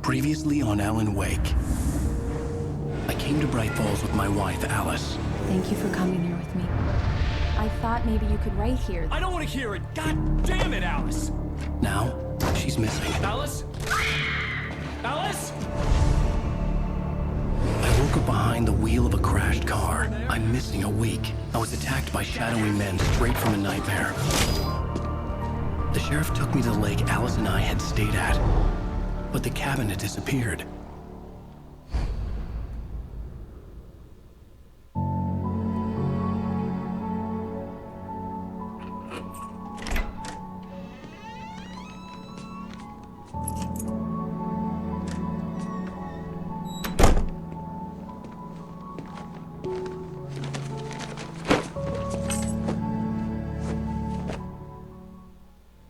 Previously on Alan Wake. I came to Bright Falls with my wife, Alice. Thank you for coming here with me. I thought maybe you could write here. I don't want to hear it! God damn it, Alice! Now, she's missing. Alice? Alice? I woke up behind the wheel of a crashed car. I'm missing a week. I was attacked by shadowy men straight from a nightmare. The sheriff took me to the lake Alice and I had stayed at, but the cabin had disappeared.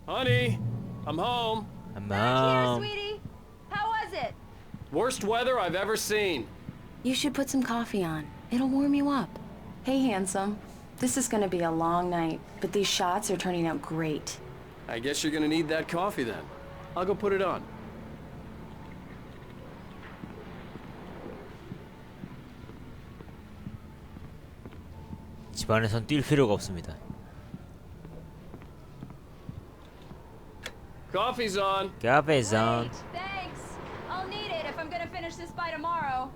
Honey, I'm home. Back here, sweetie. How was it? Worst weather I've ever seen. You should put some coffee on. It'll warm you up. Hey, handsome. This is gonna be a long night, but these shots are turning out great. I guess you're gonna need that coffee then. I'll go put it on. 집안에선 뛸 필요가 없습니다. Coffee's on. Coffee's on. Great, thanks. I'll need it if I'm gonna finish this by tomorrow.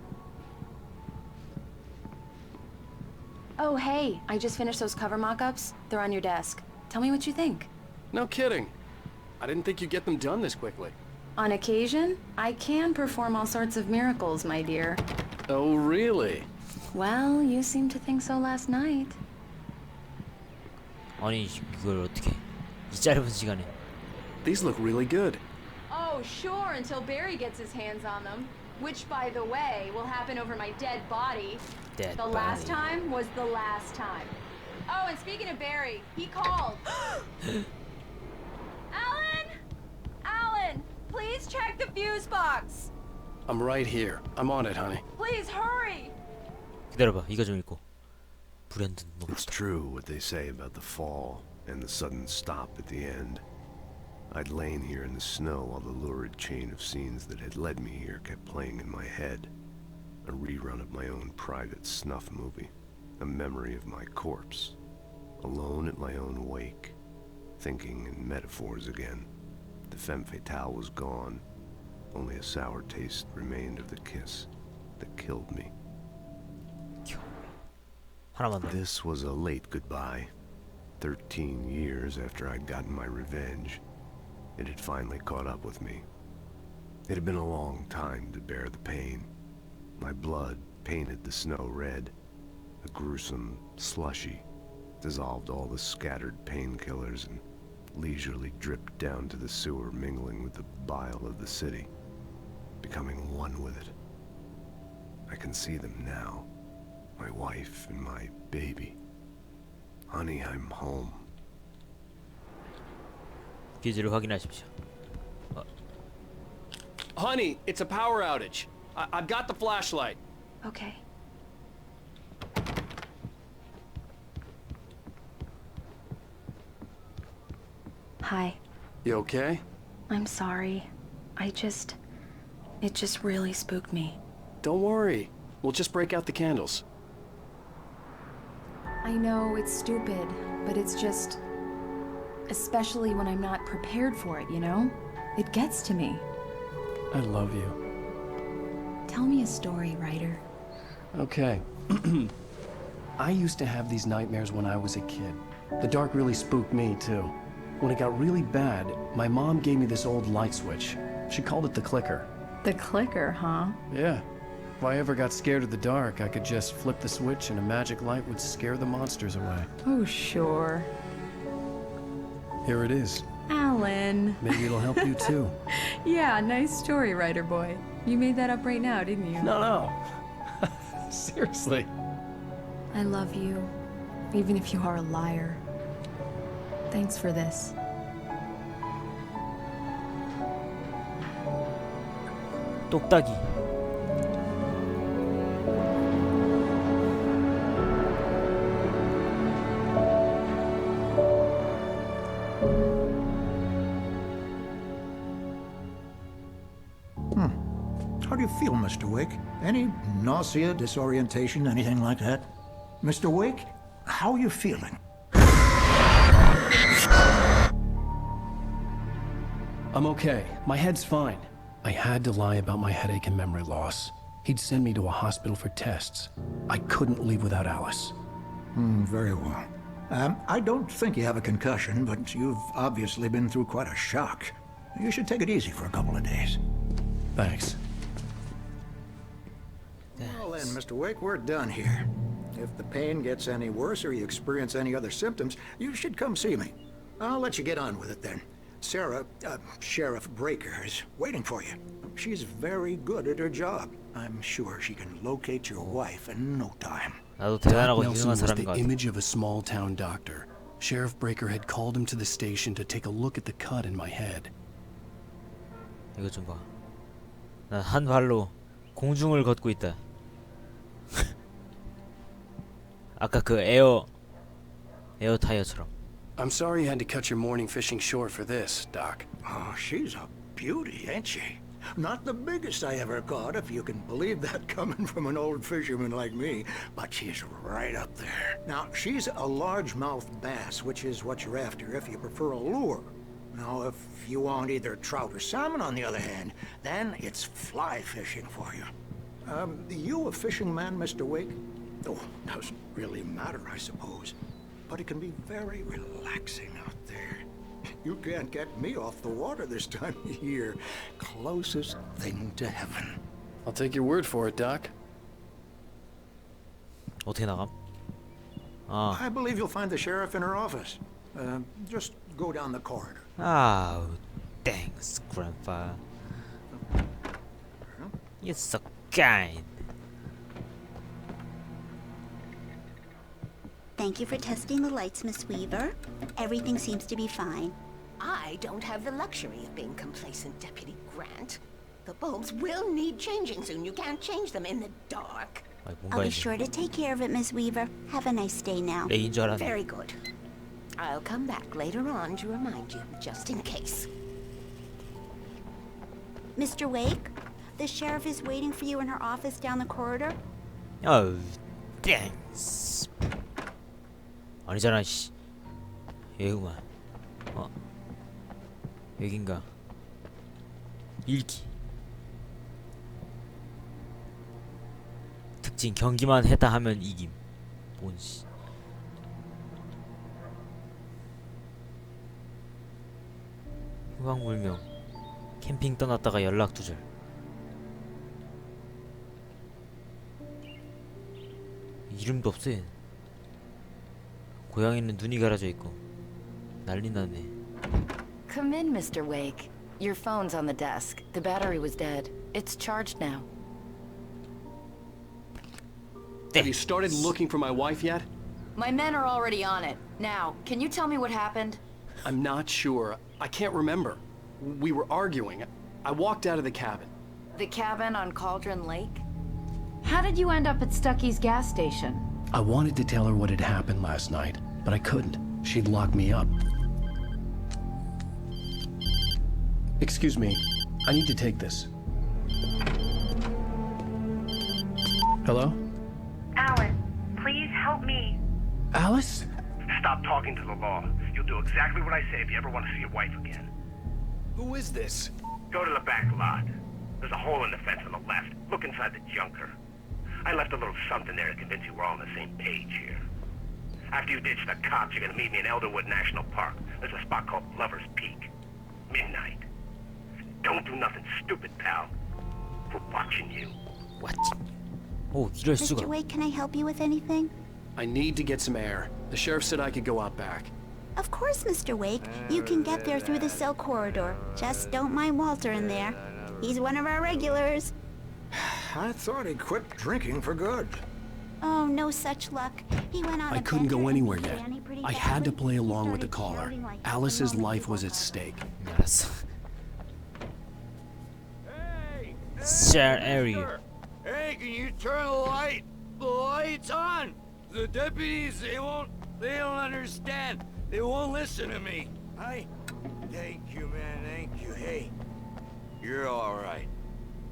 Oh, hey, I just finished those cover mock-ups. They're on your desk. Tell me what you think. No kidding. I didn't think you'd get them done this quickly. On occasion, I can perform all sorts of miracles, my dear. Oh, really? Well, you seemed to think so last night. 아니 이걸 어떻게 이 짧은 시간에? These look really good. Oh, sure, until Barry gets his hands on them. Which, by the way, will happen over my dead body. Dead The body. last time was the last time. Oh, and speaking of Barry, he called. Alan! Alan, please check the fuse box. I'm right here. I'm on it, honey. Please hurry. 기다려봐. 이거 좀 읽고. 불현듯 It's 먹읍시다. true what they say about the fall and the sudden stop at the end. I'd lain here in the snow while the lurid chain of scenes that had led me here kept playing in my head. A rerun of my own private snuff movie. A memory of my corpse. Alone at my own wake. Thinking in metaphors again. The femme fatale was gone. Only a sour taste remained of the kiss that killed me. 하나만 더. This was a late goodbye. 13 years after I'd gotten my revenge. It had finally caught up with me. It had been a long time to bear the pain. My blood painted the snow red. A gruesome slushy dissolved all the scattered painkillers and leisurely dripped down to the sewer, mingling with the bile of the city, becoming one with it. I can see them now. My wife and my baby. Honey, I'm home. 퀴즈를 확인하십시오. Honey, it's a power outage. I've got the flashlight. Okay. Hi. You okay? I'm sorry. It just really spooked me. Don't worry. We'll just break out the candles. I know it's stupid, but it's just... Especially when I'm not prepared for it, you know? It gets to me. I love you. Tell me a story, writer. Okay. I used to have these nightmares when I was a kid. The dark really spooked me, too. When it got really bad, my mom gave me this old light switch. She called it the clicker. The clicker, huh? Yeah. If I ever got scared of the dark, I could just flip the switch and a magic light would scare the monsters away. Oh, sure. Here it is. Alan. Maybe it'll help you, too. Yeah, nice story, writer boy. You made that up right now, didn't you? No. Seriously. I love you, even if you are a liar. Thanks for this. 똑딱이. How do you feel, Mr. Wake? Any nausea, disorientation, anything like that? Mr. Wake, how are you feeling? I'm okay. My head's fine. I had to lie about my headache and memory loss. He'd send me to a hospital for tests. I couldn't leave without Alice. Very well. I don't think you have a concussion, but you've obviously been through quite a shock. You should take it easy for a couple of days. Thanks. Well then, Mr. Wake, we're done here. If the pain gets any worse or you experience any other symptoms, you should come see me. I'll let you get on with it then. Sarah, Sheriff Breaker, is waiting for you. She's very good at her job. I'm sure she can locate your wife in no time. 나도 Doc 대단하고 Nelson 유능한 was 사람인 the 것 같아. image of a small-town doctor. Sheriff Breaker had called him to the station to take a look at the cut in my head. 이거 좀 봐. 난 한 발로 공중을 걷고 있다. 아까 그 에어 타이어처럼. I'm sorry you had to cut your morning fishing short for this, Doc. Oh, she's a beauty, ain't she? Not the biggest I ever caught, if you can believe that coming from an old fisherman like me, but she's right up there. Now, she's a largemouth bass, which is what you're after if you prefer a lure. Now, if you want either trout or salmon, on the other hand, then it's fly fishing for you. You a fishing man, Mr. Wake? Oh, doesn't really matter, I suppose. But it can be very relaxing out there. You can't get me off the water this time of year. Closest thing to heaven. I'll take your word for it, Doc. 어떻게 나감? 아, I believe you'll find the sheriff in her office. Just go down the corridor. oh, thanks, Grandpa. You're so kind. Thank you for testing the lights, Miss Weaver. Everything seems to be fine. I don't have the luxury of being complacent, Deputy Grant. The bulbs will need changing soon. You can't change them in the dark. 아니, I'll 뭔가 be sure to take care of it, Miss Weaver. Have a nice day now. 레이인 줄 알았네. Very good. I'll come back later on to remind you, just in case. Mr. Wake, the sheriff is waiting for you in her office down the corridor. Oh, thanks. 아니잖아, 씨. 얘구만. 여긴가? 읽기. 특징 경기만 했다 하면 이김. 뭔 씨. 휴강불명. 캠핑 떠났다가 연락 두절. 이름도 없어 얘는. 고양이는 눈이 가려져 있고 난리 나네. Come in, Mr. Wake. Your phone's on the desk. The battery was dead. It's charged now. Have you started looking for my wife yet? My men are already on it. Now, can you tell me what happened? I'm not sure. I can't remember. We were arguing. I walked out of the cabin. The cabin on Cauldron Lake? How did you end up at Stucky's gas station? I wanted to tell her what had happened last night, but I couldn't. She'd lock me up. Excuse me. I need to take this. Hello? Alan, please help me. Alice? Stop talking to the law. You'll do exactly what I say if you ever want to see your wife again. Who is this? Go to the back lot. There's a hole in the fence on the left. Look inside the junker. I left a little something there to convince you we're all on the same page here. After you ditch the cops, you're gonna meet me in Elderwood National Park. There's a spot called Lover's Peak. Midnight. Don't do nothing stupid, pal. We're watching you. What? 오, 이럴 Mr. 수가. Wake, can I help you with anything? I need to get some air. The sheriff said I could go out back. Of course, Mr. Wake. You can get there through the cell corridor. Just don't mind Walter in there. He's one of our regulars. I thought he quit drinking for good. Oh, no such luck. He went on I a couldn't bender go and anywhere beat yet. Danny pretty I had to badly. play He along with the started caller. shouting like Alice's the moment life he was woke at up. stake. 알았어. Share area. Hey, can you turn the lights on? The deputies, they don't understand. They won't listen to me. Thank you, man, thank you. Hey, you're all right.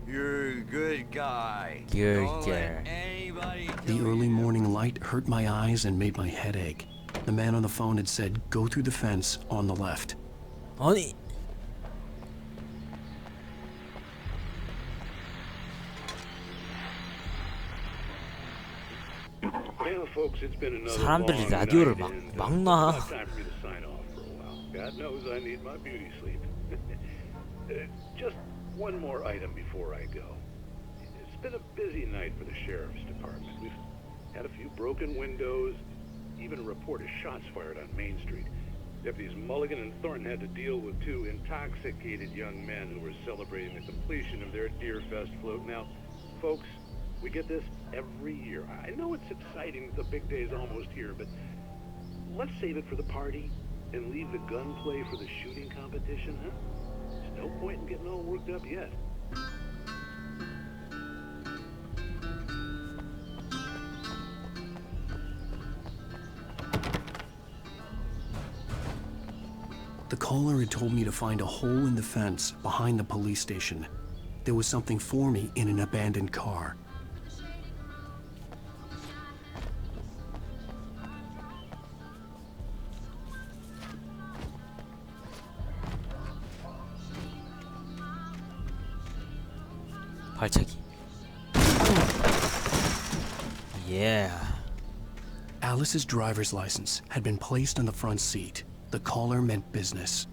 You're good guy. Good Don't guy. let anybody The early morning light hurt my eyes and made my head ache. The man on the phone had said, go through the fence on the left. 아니 Well, folks, it's been another 사람들이 long 라디오를 night, 막 and 놔. it's time for me to sign off for a while. God knows I need my beauty sleep. Just one more item before I go. It's been a busy night for the sheriff's department. We've had a few broken windows, even a report of shots fired on Main Street. Deputies Mulligan and Thornton had to deal with two intoxicated young men who were celebrating the completion of their Deerfest float. Now, folks, we get this every year. I know it's exciting that the big day's almost here, but let's save it for the party and leave the gunplay for the shooting competition, huh? There's no point in getting all worked up yet. The caller had told me to find a hole in the fence behind the police station. There was something for me in an abandoned car. 발차기. Yeah. Alice's driver's license had been placed on the front seat. The caller meant business.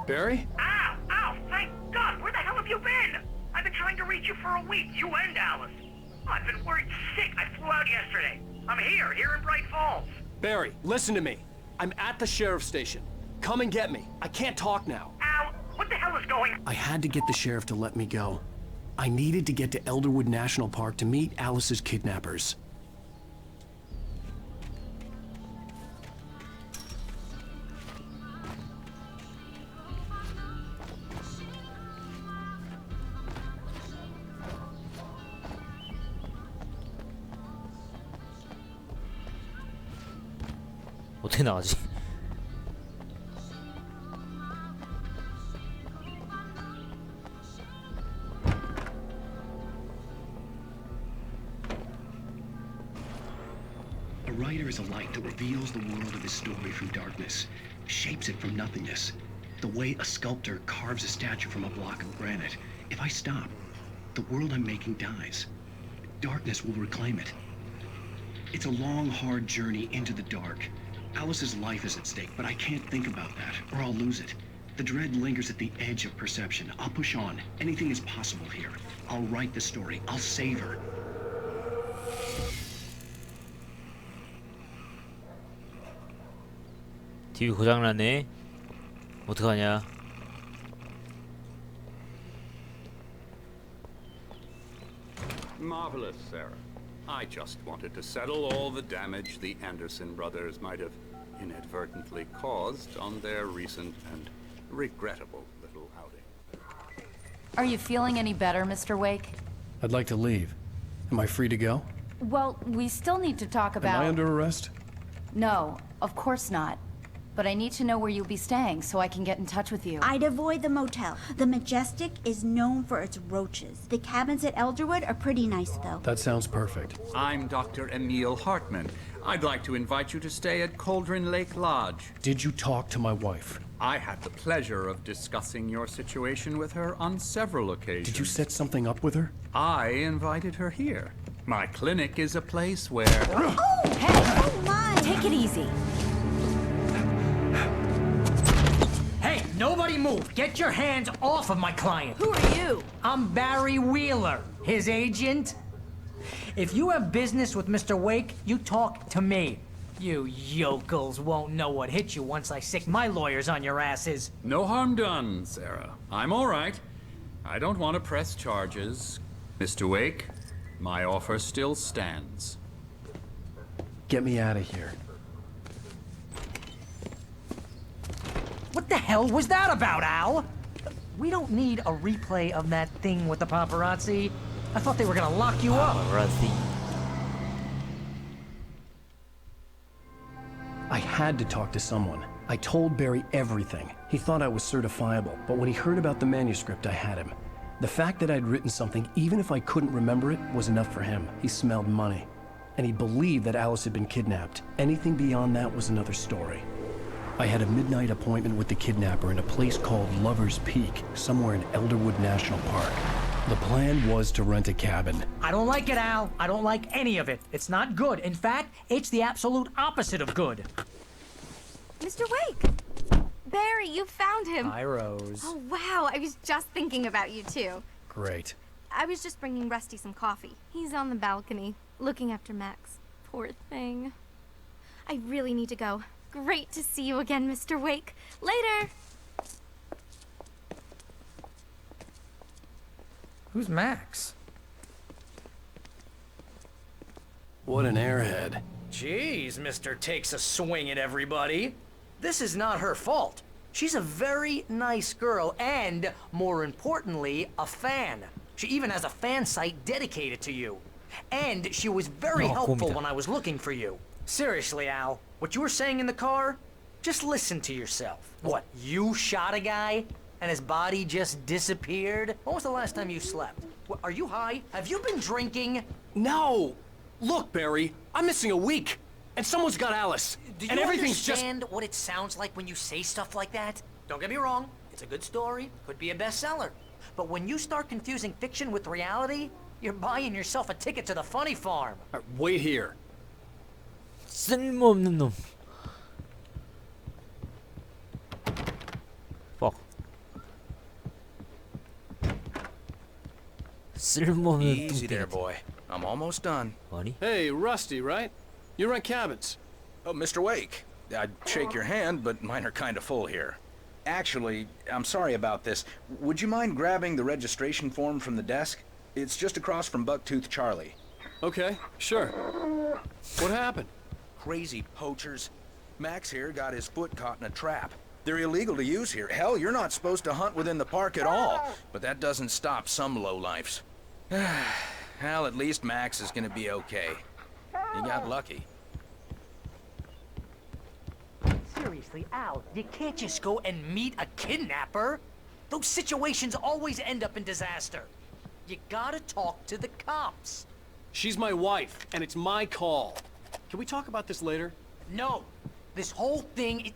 Barry? Ow! Ow! Thank God! Where the hell have you been? I've been trying to reach you for a week, you and Alice. I've been worried sick. I flew out yesterday. I'm here in Bright Falls. Barry, listen to me. I'm at the sheriff's station. Come and get me. I can't talk now. Ow! What the hell is going on? I had to get the sheriff to let me go. I needed to get to Elderwood National Park to meet Alice's kidnappers. 어떻게 나가지? A writer is a light that reveals the world of his story from darkness, shapes it from nothingness. The way a sculptor carves a statue from a block of granite. If I stop, the world I'm making dies. Darkness will reclaim it. It's a long, hard journey into the dark. Alice's life is at stake, but I can't think about that, or I'll lose it. The dread lingers at the edge of perception. I'll push on. Anything is possible here. I'll write the story. I'll save her. TV 고장났네. 어떡하냐? Marvelous, Sarah. I just wanted to settle all the damage the Anderson brothers might have inadvertently caused on their recent and regrettable little outing. Are you feeling any better, Mr. Wake? I'd like to leave. Am I free to go? Well, we still need to talk about... Am I under arrest? No, of course not. But I need to know where you'll be staying so I can get in touch with you. I'd avoid the motel. The Majestic is known for its roaches. The cabins at Elderwood are pretty nice, though. That sounds perfect. I'm Dr. Emil Hartman. I'd like to invite you to stay at Cauldron Lake Lodge. Did you talk to my wife? I had the pleasure of discussing your situation with her on several occasions. Did you set something up with her? I invited her here. My clinic is a place where... Oh, hey! Oh, my! Take it easy. Hey, nobody move! Get your hands off of my client! Who are you? I'm Barry Wheeler, his agent. If you have business with Mr. Wake, you talk to me. You yokels won't know what hit you once I sick my lawyers on your asses. No harm done, Sarah. I'm all right. I don't want to press charges. Mr. Wake, my offer still stands. Get me out of here. What the hell was that about, Al? We don't need a replay of that thing with the paparazzi. I thought they were gonna lock you up. Paparazzi. I had to talk to someone. I told Barry everything. He thought I was certifiable, but when he heard about the manuscript, I had him. The fact that I'd written something, even if I couldn't remember it, was enough for him. He smelled money. And he believed that Alice had been kidnapped. Anything beyond that was another story. I had a midnight appointment with the kidnapper in a place called Lover's Peak, somewhere in Elderwood National Park. The plan was to rent a cabin. I don't like it, Al. I don't like any of it. It's not good. In fact, it's the absolute opposite of good. Mr. Wake! Barry, you found him. Hi, Rose. Oh, wow. I was just thinking about you, too. Great. I was just bringing Rusty some coffee. He's on the balcony, looking after Max. Poor thing. I really need to go. Great to see you again, Mr. Wake. Later! Who's Max? What an airhead. Jeez, Mr. Takes a swing at everybody. This is not her fault. She's a very nice girl and, more importantly, a fan. She even has a fan site dedicated to you. And she was very helpful when I was looking for you. Seriously, Al, what you were saying in the car, just listen to yourself. What, you shot a guy and his body just disappeared? When was the last time you slept? What, are you high? Have you been drinking? No! Look, Barry, I'm missing a week. And someone's got Alice. Do you and everything's understand what it sounds like when you say stuff like that? Don't get me wrong, it's a good story, could be a bestseller. But when you start confusing fiction with reality, you're buying yourself a ticket to the funny farm. Right, wait here. 쓸모없는 놈. Fuck. 쓸모없는 Easy there, boy. I'm almost done. 아니? Hey, Rusty, right? You rent cabins. Oh, Mr. Wake. I'd shake your hand, but mine are kind of full here. Actually, I'm sorry about this. Would you mind grabbing the registration form from the desk? It's just across from Bucktooth Charlie. Okay, sure. What happened? Crazy poachers. Max here got his foot caught in a trap. They're illegal to use here. Hell, you're not supposed to hunt within the park at all. But that doesn't stop some lowlifes. Well, at least Max is gonna be okay. He got lucky. Seriously, Al, you can't just go and meet a kidnapper. Those situations always end up in disaster. You gotta talk to the cops. She's my wife, and it's my call. Can we talk about this later? No. This whole thing...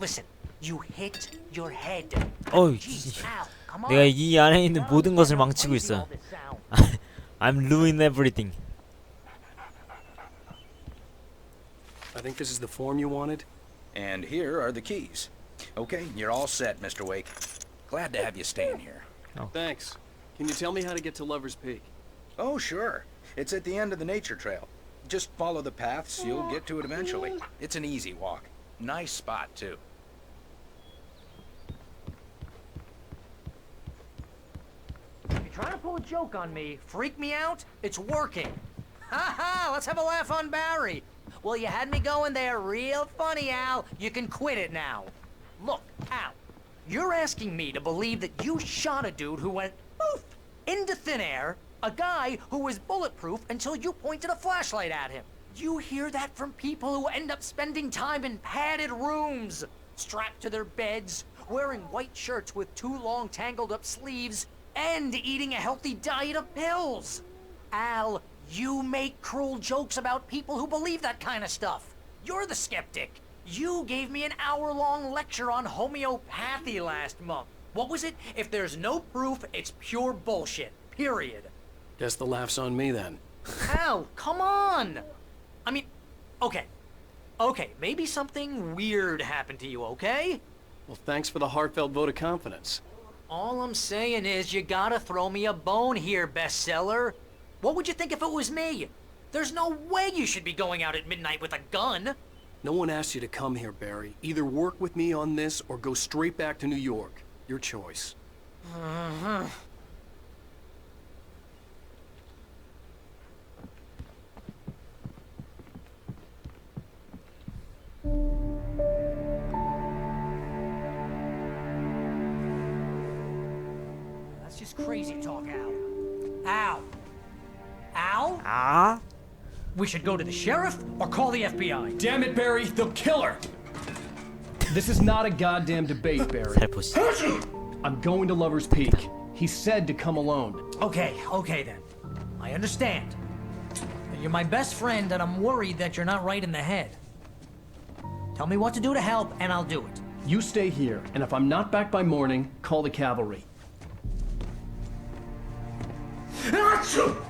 Listen, you hit your head. 어이, Jeez, Al, come on. 내가 이 안에 있는 모든 것을 망치고 있어. I'm ruining everything. I think this is the form you wanted. And here are the keys. Okay, you're all set, Mr. Wake. Glad to have you staying here. Oh. Thanks. Can you tell me how to get to Lover's Peak? Oh, sure. It's at the end of the nature trail. Just follow the paths, you'll get to it eventually. It's an easy walk. Nice spot, too. You're trying to pull a joke on me, freak me out? It's working. Ha ha, let's have a laugh on Barry. Well, you had me going there real funny, Al. You can quit it now. Look, Al, you're asking me to believe that you shot a dude who went poof into thin air, a guy who was bulletproof until you pointed a flashlight at him. You hear that from people who end up spending time in padded rooms, strapped to their beds, wearing white shirts with too long tangled up sleeves, and eating a healthy diet of pills. Al, you make cruel jokes about people who believe that kind of stuff. You're the skeptic. You gave me an hour-long lecture on homeopathy last month. What was it? If there's no proof, it's pure bullshit. Period. Guess the laugh's on me then. Al, come on! I mean, okay. Okay, maybe something weird happened to you, okay? Well, thanks for the heartfelt vote of confidence. All I'm saying is you gotta throw me a bone here, bestseller. What would you think if it was me? There's no way you should be going out at midnight with a gun. No one asked you to come here, Barry. Either work with me on this or go straight back to New York. Your choice. That's just crazy talk, Al. Al? Al? Ah? We should go to the sheriff or call the FBI. Damn it, Barry! They'll kill her! This is not a goddamn debate, Barry. I'm going to Lover's Peak. He said to come alone. Okay, then. I understand. You're my best friend, and I'm worried that you're not right in the head. Tell me what to do to help, and I'll do it. You stay here, and if I'm not back by morning, call the cavalry. Achoo!